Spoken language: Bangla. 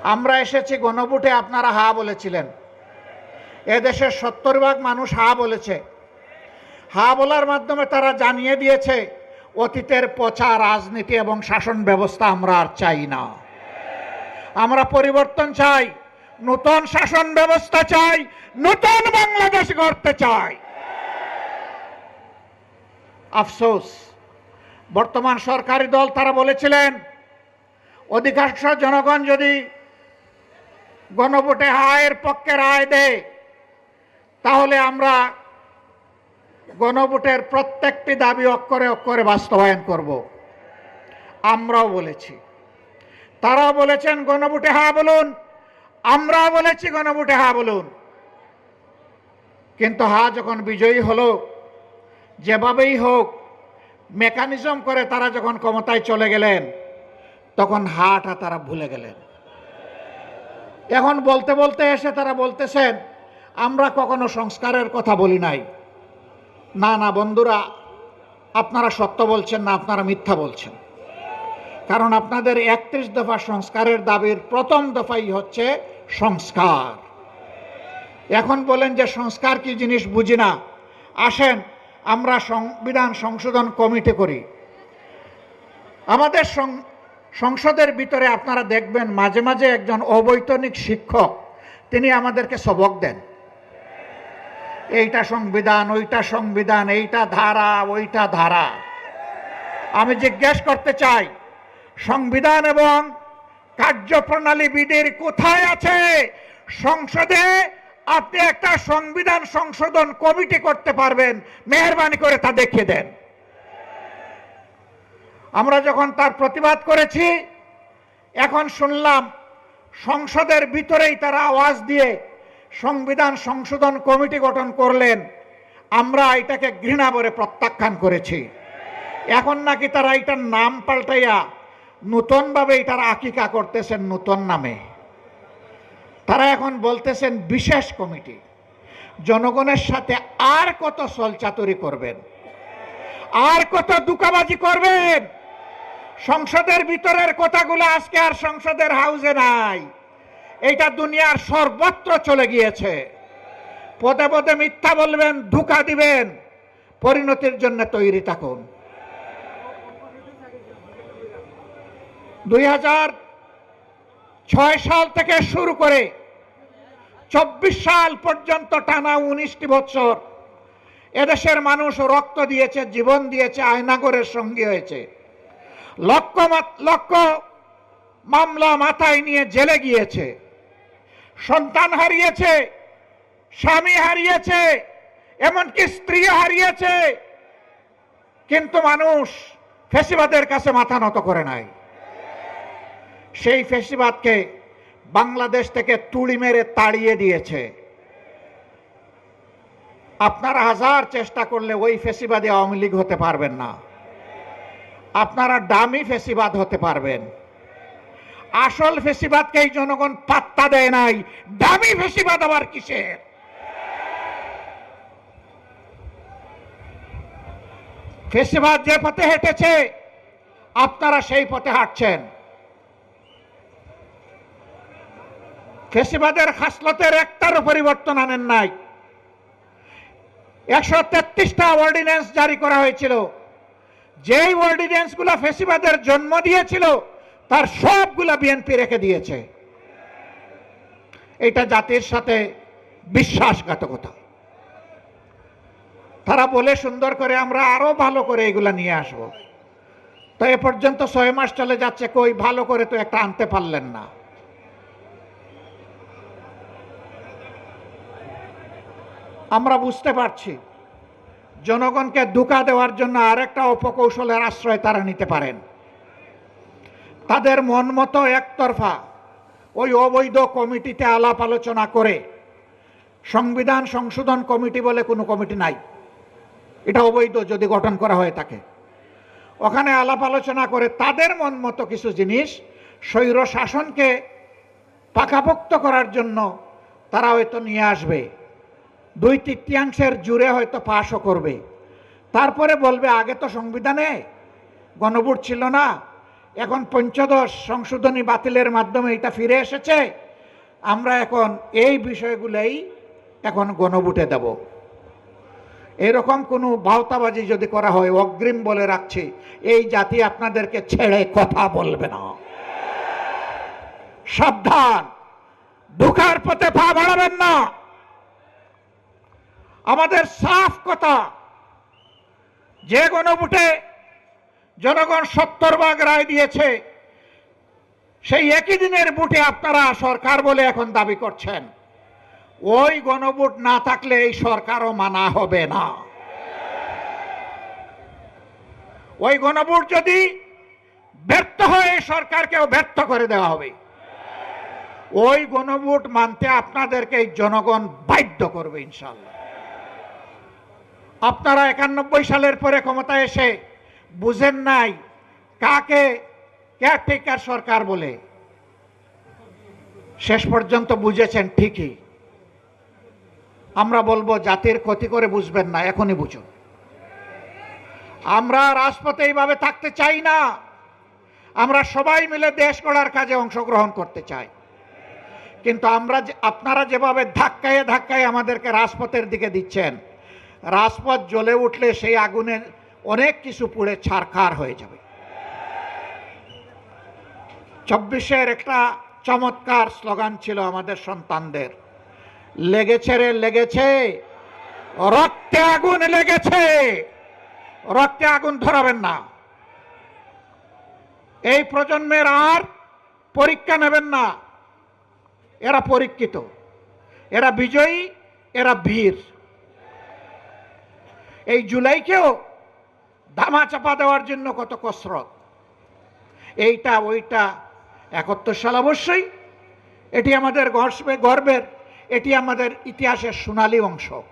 আমরা এসেছি গণভোটে, আপনারা হা বলেছিলেন। এদেশের 70% মানুষ হা বলেছে। হা বলার মাধ্যমে তারা জানিয়ে দিয়েছে অতীতের পচা রাজনীতি এবং শাসন ব্যবস্থা আমরা আর চাই না। আমরা পরিবর্তন চাই, নতুন শাসন ব্যবস্থা চাই, নতুন বাংলাদেশ গড়তে চাই। আফসোস, বর্তমান সরকারি দল তারা বলেছিলেন অধিকাংশ জনগণ যদি গণভোটে হায়ের পক্ষে রায় দেয় তাহলে আমরা গণভোটের প্রত্যেকটি দাবি অক্ষরে অক্ষরে বাস্তবায়ন করব। আমরাও বলেছি, তারাও বলেছেন গণভোটে হা বলুন, আমরাও বলেছি গণভোটে হা বলুন। কিন্তু হা যখন বিজয়ী হলো, যেভাবেই হোক মেকানিজম করে তারা যখন ক্ষমতায় চলে গেলেন তখন হাটা তারা ভুলে গেলেন। এখন বলতে বলতে এসে তারা বলতেছেন আমরা কখনো সংস্কারের কথা বলি নাই। না না বন্ধুরা, আপনারা সত্য বলছেন না, আপনারা মিথ্যা বলছেন। কারণ আপনাদের 31 দফা সংস্কারের দাবির প্রথম দফাই হচ্ছে সংস্কার। এখন বলেন যে সংস্কার কি জিনিস বুঝি না। আসেন আমরা সংবিধান সংশোধন কমিটি করি। আমাদের সংসদের ভিতরে আপনারা দেখবেন মাঝে মাঝে একজন অবৈতনিক শিক্ষক তিনি আমাদেরকে সবক দেন, এইটা সংবিধান, ওইটা সংবিধান, এইটা ধারা, ওইটা ধারা। আমি জিজ্ঞেস করতে চাই, সংবিধান এবং কার্যপ্রণালী বিধির কোথায় আছে? সংসদে আপনি একটা সংবিধান সংশোধন কমিটি করতে পারবেন, মেহেরবানি করে তা দেখিয়ে দেন। আমরা যখন তার প্রতিবাদ করেছি, এখন শুনলাম সংসদের ভিতরেই তারা আওয়াজ দিয়ে সংবিধান সংশোধন কমিটি গঠন করলেন। আমরা এটাকে ঘৃণা করে প্রত্যাখ্যান করেছি। এখন নাকি তারা এটার নাম পাল্টাইয়া নতুনভাবে এটার আকিকা করতেছেন নতুন নামে। তারা এখন বলতেছেন বিশেষ কমিটি। জনগণের সাথে আর কত ছলচাতুরি করবেন, আর কত দুকাবাজি করবেন? সংসদের ভিতরের কথাগুলো আজকে আর সংসদের হাউসে নাই, এটা দুনিয়ার সর্বত্র চলে গিয়েছে। পদে পদে মিথ্যা বলবেন, ধোঁকা দিবেন, পরিণতির জন্য তৈরি থাকুন। 2006 সাল থেকে শুরু করে 24 সাল পর্যন্ত টানা 19টি বছর এদেশের মানুষ রক্ত দিয়েছে, জীবন দিয়েছে, আয়নাগরের সঙ্গী হয়েছে। লক্ষ লক্ষ মামলা মাথায় নিয়ে জেলে গিয়েছে, সন্তান হারিয়েছে, স্বামী হারিয়েছে, এমনকি স্ত্রী হারিয়েছে। কিন্তু মানুষ ফ্যাসিবাদের কাছে মাথা নত করে নাই। সেই ফ্যাসিবাদকে বাংলাদেশ থেকে তুড়ি মেরে তাড়িয়ে দিয়েছে। আপনারা হাজার চেষ্টা করলে ওই ফ্যাসিবাদী আওয়ামী লীগ হতে পারবেন না। আপনারা ডামি ফ্যাসিবাদ হতে পারবেন। আসল ফ্যাসিবাদকে এই জনগণ পাত্তা দেয় নাই, ডামি ফ্যাসিবাদ আবার কিসের? ফ্যাসিবাদ যে পথে হেঁটেছে আপনারা সেই পথে হাঁটছেন। ফ্যাসিবাদের খাসলতের একটারও পরিবর্তন আনেন নাই। 133টা অর্ডিন্যান্স জারি করা হয়েছিল। যেই অর্ডিন্যান্সগুলো ফ্যাসিবাদের জন্ম দিয়েছিল তার সবগুলা বিএনপি রেখে দিয়েছে। এটা জাতির সাথে বিশ্বাসঘাতকতা। তারা বলে সুন্দর করে আমরা আরো ভালো করে এগুলা নিয়ে আসব। তো এ পর্যন্ত 6 মাস চলে যাচ্ছে, কই ভালো করে তো একটা আনতে পারলেন না। আমরা বুঝতে পারছি জনগণকে ধোঁকা দেওয়ার জন্য আরেকটা অপকৌশলের আশ্রয় তারা নিতে পারেন। তাদের মন মতো একতরফা ওই অবৈধ কমিটিতে আলাপ আলোচনা করে, সংবিধান সংশোধন কমিটি বলে কোনো কমিটি নাই, এটা অবৈধ যদি গঠন করা হয়ে থাকে। ওখানে আলাপ আলোচনা করে তাদের মন মতো কিছু জিনিস স্বৈর শাসনকে পাকাপোক্ত করার জন্য তারা হয়তো নিয়ে আসবে। 2/3 জুড়ে হয়তো পাশও করবে। তারপরে বলবে আগে তো সংবিধানে গণভোট ছিল না, এখন পঞ্চদশ সংশোধনী বাতিলের মাধ্যমে এটা ফিরে এসেছে। আমরা এখন এই বিষয়গুলোই এখন গণভোটে দেব। এরকম কোনো ভাওতাবাজি যদি করা হয়, অগ্রিম বলে রাখছি, এই জাতি আপনাদেরকে ছেড়ে কথা বলবে না। সাবধান, ঢোকার পথে পা বাড়াবেন না। আমাদের সাফ কথা, যে গণভোটে জনগণ 70 ভাগ রায় দিয়েছে, সেই একই দিনের ভোটে আপনারা সরকার বলে এখন দাবি করছেন। ওই গণভোট না থাকলে এই সরকারও মানা হবে না। ওই গণভোট যদি ব্যর্থ হয়, এই সরকারকেও ব্যর্থ করে দেওয়া হবে। ওই গণভোট মানতে আপনাদেরকে জনগণ বাধ্য করবে ইনশাআল্লাহ। আপনারা 91 সালের পরে ক্ষমতায় এসে বুঝেন নাই কাকে কেয়ারটেকার সরকার বলে। শেষ পর্যন্ত বুঝেছেন ঠিকই। আমরা বলবো জাতির ক্ষতি করে বুঝবেন না, এখনই বুঝুন। আমরা রাজপথে এইভাবে থাকতে চাই না। আমরা সবাই মিলে দেশ গড়ার কাজে অংশগ্রহণ করতে চাই। কিন্তু আপনারা যেভাবে ধাক্কায় ধাক্কায় আমাদেরকে রাজপথের দিকে দিচ্ছেন, রাজপথ জ্বলে উঠলে সেই আগুনে অনেক কিছু পুড়ে ছারখার হয়ে যাবে। 24-এর একটা চমৎকার স্লোগান ছিল আমাদের সন্তানদের, লেগেছে রে লেগেছে, রক্তে আগুন লেগেছে, রক্তে আগুন ধরাবেন না। এই প্রজন্মের আর পরীক্ষা নেবেন না। এরা পরীক্ষিত, এরা বিজয়ী, এরা বীর। এই জুলাইকেও ধামা চাপা দেওয়ার জন্য কত কসরত, এইটা ওইটা। 71 সাল অবশ্যই এটি আমাদের গর্বের, এটি আমাদের ইতিহাসের সোনালী অংশ।